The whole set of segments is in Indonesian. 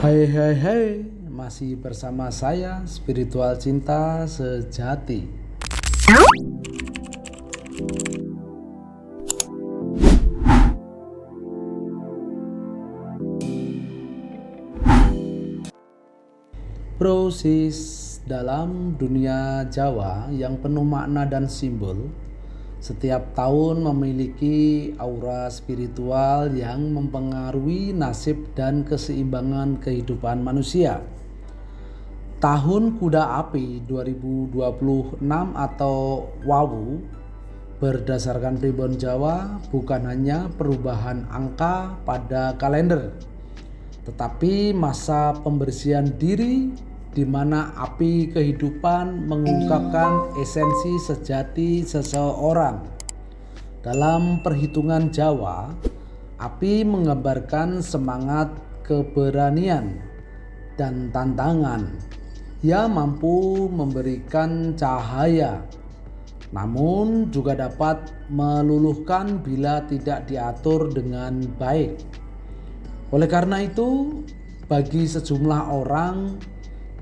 Hai hai hai, masih bersama saya Spiritual Cinta Sejati. Proses dalam dunia Jawa yang penuh makna dan simbol, setiap tahun memiliki aura spiritual yang mempengaruhi nasib dan keseimbangan kehidupan manusia. Tahun Kuda Api 2026 atau Wawu berdasarkan Pribon Jawa bukan hanya perubahan angka pada kalender, tetapi masa pembersihan diri di mana api kehidupan mengungkapkan esensi sejati seseorang. Dalam perhitungan Jawa, api menggambarkan semangat, keberanian, dan tantangan. Ia mampu memberikan cahaya, namun juga dapat meluluhkan bila tidak diatur dengan baik. Oleh karena itu, bagi sejumlah orang,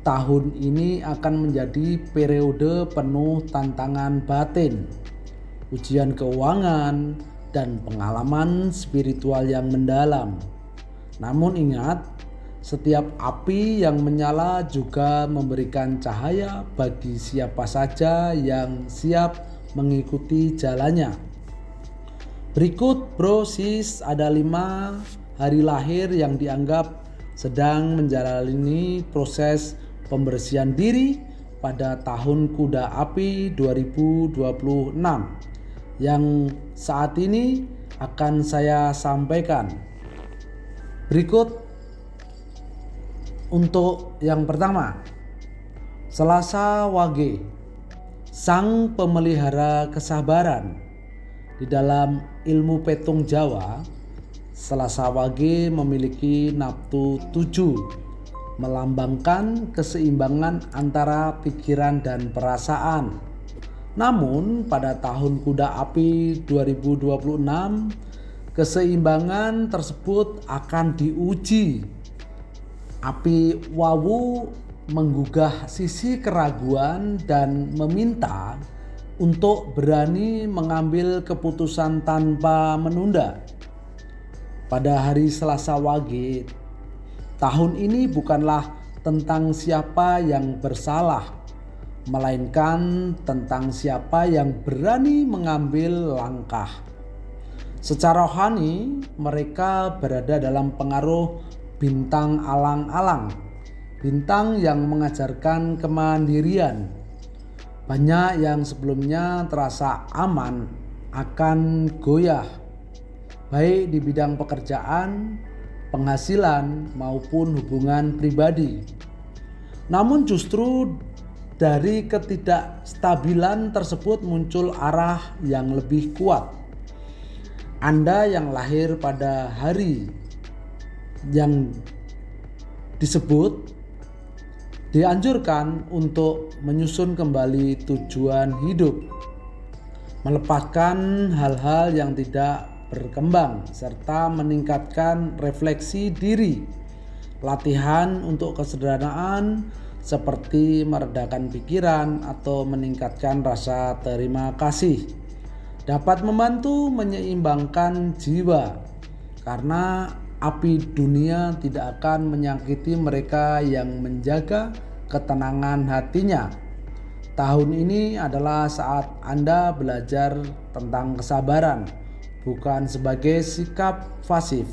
tahun ini akan menjadi periode penuh tantangan batin, ujian keuangan, dan pengalaman spiritual yang mendalam. Namun ingat, setiap api yang menyala juga memberikan cahaya bagi siapa saja yang siap mengikuti jalannya. Berikut bro sis, ada 5 hari lahir yang dianggap sedang menjalani proses pembersihan diri pada tahun Kuda Api 2026 yang saat ini akan saya sampaikan. Berikut untuk yang pertama, Selasa Wage, sang pemelihara kesabaran. Di dalam ilmu petung Jawa, Selasa Wage memiliki naftu 7, melambangkan keseimbangan antara pikiran dan perasaan. Namun pada tahun Kuda Api 2026, keseimbangan tersebut akan diuji. Api Wawu menggugah sisi keraguan dan meminta untuk berani mengambil keputusan tanpa menunda. Pada hari Selasa Wage, tahun ini bukanlah tentang siapa yang bersalah, melainkan tentang siapa yang berani mengambil langkah. Secara rohani, mereka berada dalam pengaruh bintang alang-alang, bintang yang mengajarkan kemandirian. Banyak yang sebelumnya terasa aman akan goyah, baik di bidang pekerjaan, penghasilan, maupun hubungan pribadi. Namun justru dari ketidakstabilan tersebut muncul arah yang lebih kuat. Anda yang lahir pada hari yang disebut dianjurkan untuk menyusun kembali tujuan hidup, melepaskan hal-hal yang tidak berkembang, serta meningkatkan refleksi diri. Latihan untuk kesederhanaan seperti meredakan pikiran atau meningkatkan rasa terima kasih dapat membantu menyeimbangkan jiwa, karena api dunia tidak akan menyakiti mereka yang menjaga ketenangan hatinya. Tahun ini adalah saat Anda belajar tentang kesabaran, bukan sebagai sikap pasif,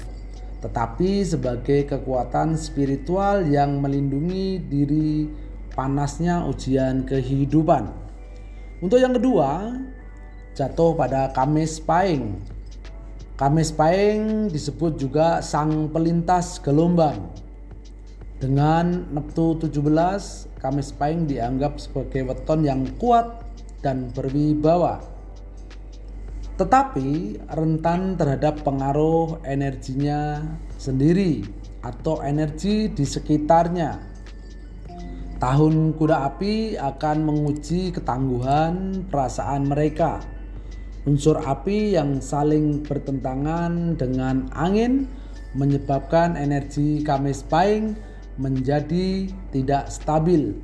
tetapi sebagai kekuatan spiritual yang melindungi diri panasnya ujian kehidupan. Untuk yang kedua, jatuh pada Kamis Pahing. Kamis Pahing disebut juga sang pelintas gelombang. Dengan naftu 17, Kamis Pahing dianggap sebagai weton yang kuat dan berwibawa, tetapi rentan terhadap pengaruh energinya sendiri atau energi di sekitarnya. Tahun Kuda Api akan menguji ketangguhan perasaan mereka. Unsur api yang saling bertentangan dengan angin menyebabkan energi Kamis Pahing menjadi tidak stabil,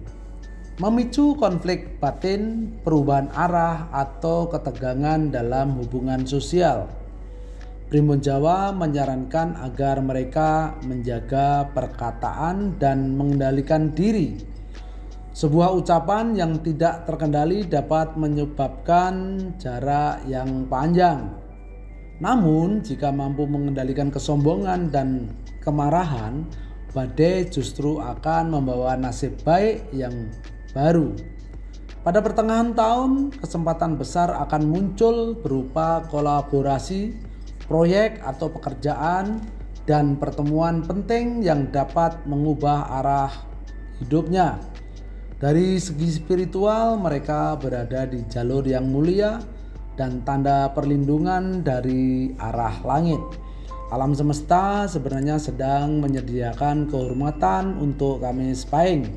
memicu konflik batin, perubahan arah, atau ketegangan dalam hubungan sosial. Primbon Jawa menyarankan agar mereka menjaga perkataan dan mengendalikan diri. Sebuah ucapan yang tidak terkendali dapat menyebabkan jarak yang panjang. Namun, jika mampu mengendalikan kesombongan dan kemarahan, badai justru akan membawa nasib baik yang baru. Pada pertengahan tahun, kesempatan besar akan muncul berupa kolaborasi, proyek atau pekerjaan, dan pertemuan penting yang dapat mengubah arah hidupnya. Dari segi spiritual, mereka berada di jalur yang mulia dan tanda perlindungan dari arah langit. Alam semesta sebenarnya sedang menyediakan kehormatan untuk Kamis Pahing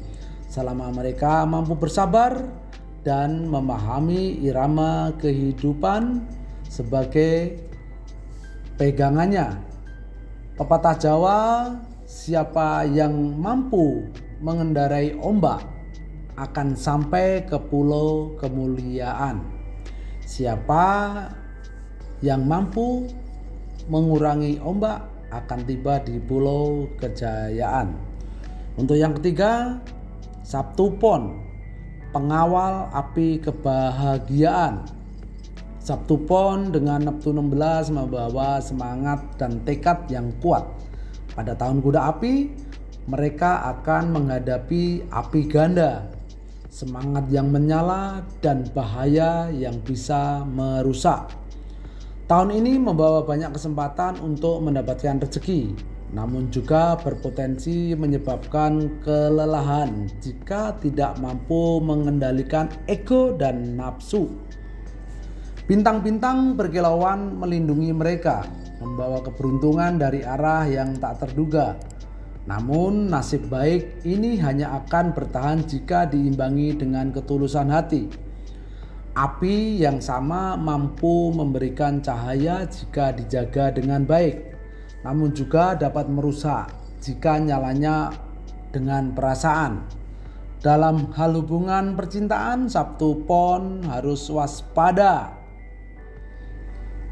selama mereka mampu bersabar dan memahami irama kehidupan sebagai pegangannya. Pepatah Jawa, siapa yang mampu mengendarai ombak akan sampai ke pulau kemuliaan. Siapa yang mampu mengurangi ombak akan tiba di pulau kejayaan. Untuk yang ketiga, Sabtu Pon, pengawal api kebahagiaan. Sabtu Pon dengan Neptun 16 membawa semangat dan tekad yang kuat. Pada tahun kuda api, mereka akan menghadapi api ganda, semangat yang menyala dan bahaya yang bisa merusak. Tahun ini membawa banyak kesempatan untuk mendapatkan rezeki, namun juga berpotensi menyebabkan kelelahan jika tidak mampu mengendalikan ego dan nafsu. Bintang-bintang berkilauan melindungi mereka, membawa keberuntungan dari arah yang tak terduga. Namun nasib baik ini hanya akan bertahan jika diimbangi dengan ketulusan hati. Api yang sama mampu memberikan cahaya jika dijaga dengan baik, namun juga dapat merusak jika nyalanya dengan perasaan. Dalam hal hubungan percintaan, Sabtu Pon harus waspada.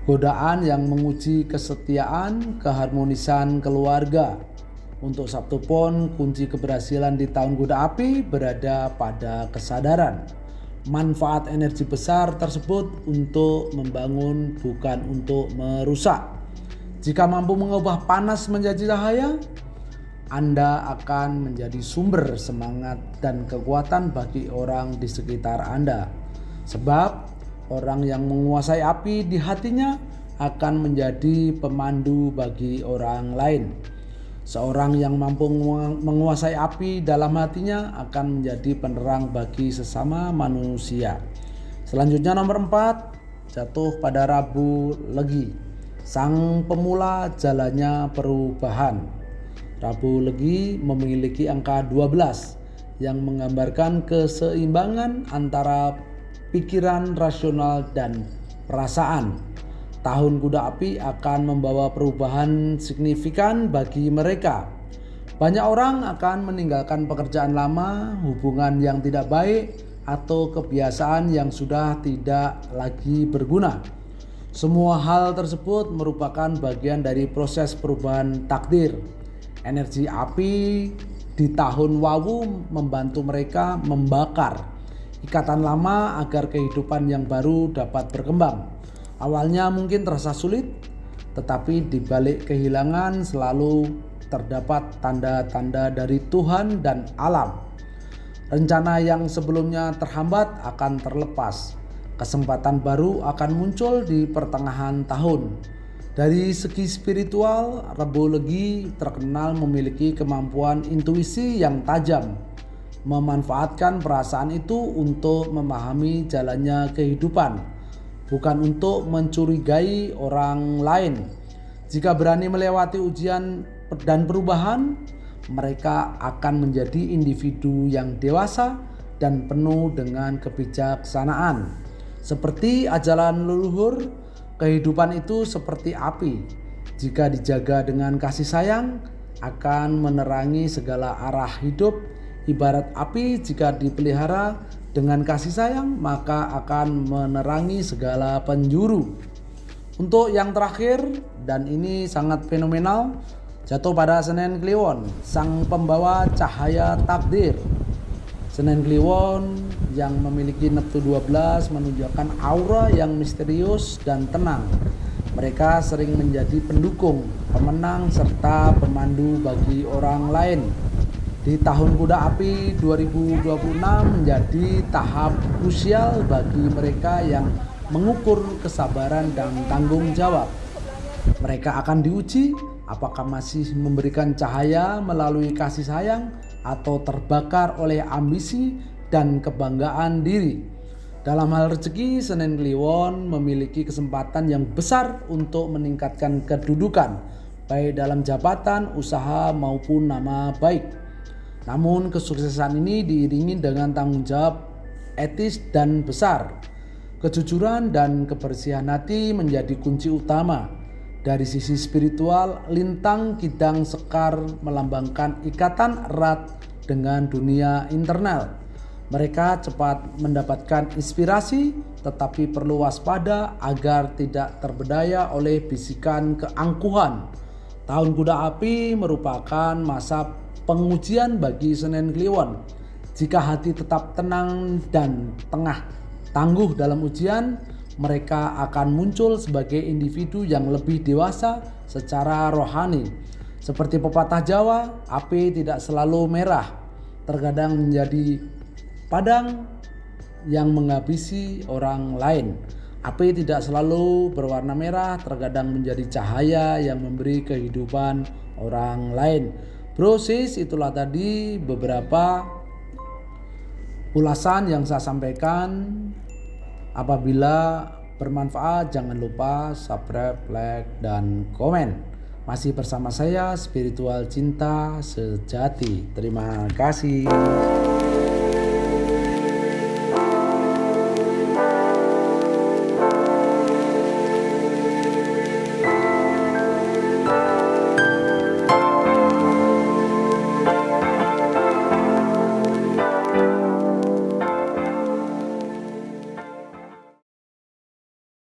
Godaan yang menguji kesetiaan, keharmonisan keluarga. Untuk Sabtu Pon, kunci keberhasilan di tahun kuda api berada pada kesadaran. Manfaat energi besar tersebut untuk membangun, bukan untuk merusak. Jika mampu mengubah panas menjadi cahaya, Anda akan menjadi sumber semangat dan kekuatan bagi orang di sekitar Anda. Sebab orang yang menguasai api di hatinya akan menjadi pemandu bagi orang lain. Seorang yang mampu menguasai api dalam hatinya akan menjadi penerang bagi sesama manusia. Selanjutnya nomor 4, jatuh pada Rabu Legi. Sang pemula jalannya perubahan. Rabu Legi memiliki angka 12 yang menggambarkan keseimbangan antara pikiran rasional dan perasaan. Tahun kuda api akan membawa perubahan signifikan bagi mereka. Banyak orang akan meninggalkan pekerjaan lama, hubungan yang tidak baik, atau kebiasaan yang sudah tidak lagi berguna. Semua hal tersebut merupakan bagian dari proses perubahan takdir. Energi api di tahun Wawu membantu mereka membakar ikatan lama agar kehidupan yang baru dapat berkembang. Awalnya mungkin terasa sulit, tetapi di balik kehilangan selalu terdapat tanda-tanda dari Tuhan dan alam. Rencana yang sebelumnya terhambat akan terlepas. Kesempatan baru akan muncul di pertengahan tahun. Dari segi spiritual, Rabu Legi terkenal memiliki kemampuan intuisi yang tajam, memanfaatkan perasaan itu untuk memahami jalannya kehidupan, bukan untuk mencurigai orang lain. Jika berani melewati ujian dan perubahan, mereka akan menjadi individu yang dewasa dan penuh dengan kebijaksanaan. Seperti ajaran leluhur, kehidupan itu seperti api. Jika dijaga dengan kasih sayang, akan menerangi segala arah hidup. Ibarat api jika dipelihara dengan kasih sayang, maka akan menerangi segala penjuru. Untuk yang terakhir, dan ini sangat fenomenal, jatuh pada Senen Kliwon, sang pembawa cahaya takdir. Senen Kliwon yang memiliki Neptu 12 menunjukkan aura yang misterius dan tenang. Mereka sering menjadi pendukung, pemenang, serta pemandu bagi orang lain. Di tahun Kuda Api 2026 menjadi tahap krusial bagi mereka yang mengukur kesabaran dan tanggung jawab. Mereka akan diuji apakah masih memberikan cahaya melalui kasih sayang atau terbakar oleh ambisi dan kebanggaan diri. Dalam hal rezeki, Senen Kliwon memiliki kesempatan yang besar untuk meningkatkan kedudukan, baik dalam jabatan, usaha maupun nama baik. Namun kesuksesan ini diiringi dengan tanggung jawab etis dan besar. Kejujuran dan kebersihan hati menjadi kunci utama. Dari sisi spiritual, lintang Kidang Sekar melambangkan ikatan erat dengan dunia internal. Mereka cepat mendapatkan inspirasi, tetapi perlu waspada agar tidak terbedaya oleh bisikan keangkuhan. Tahun Kuda Api merupakan masa pengujian bagi Senen Kliwon. Jika hati tetap tenang dan tangguh dalam ujian, mereka akan muncul sebagai individu yang lebih dewasa secara rohani. Seperti pepatah Jawa, api tidak selalu merah, terkadang menjadi padang yang menghabisi orang lain. Api tidak selalu berwarna merah, terkadang menjadi cahaya yang memberi kehidupan orang lain. Bro sis, itulah tadi beberapa ulasan yang saya sampaikan. Apabila bermanfaat, jangan lupa subscribe, like, dan komen. Masih bersama saya, Spiritual Cinta Sejati. Terima kasih.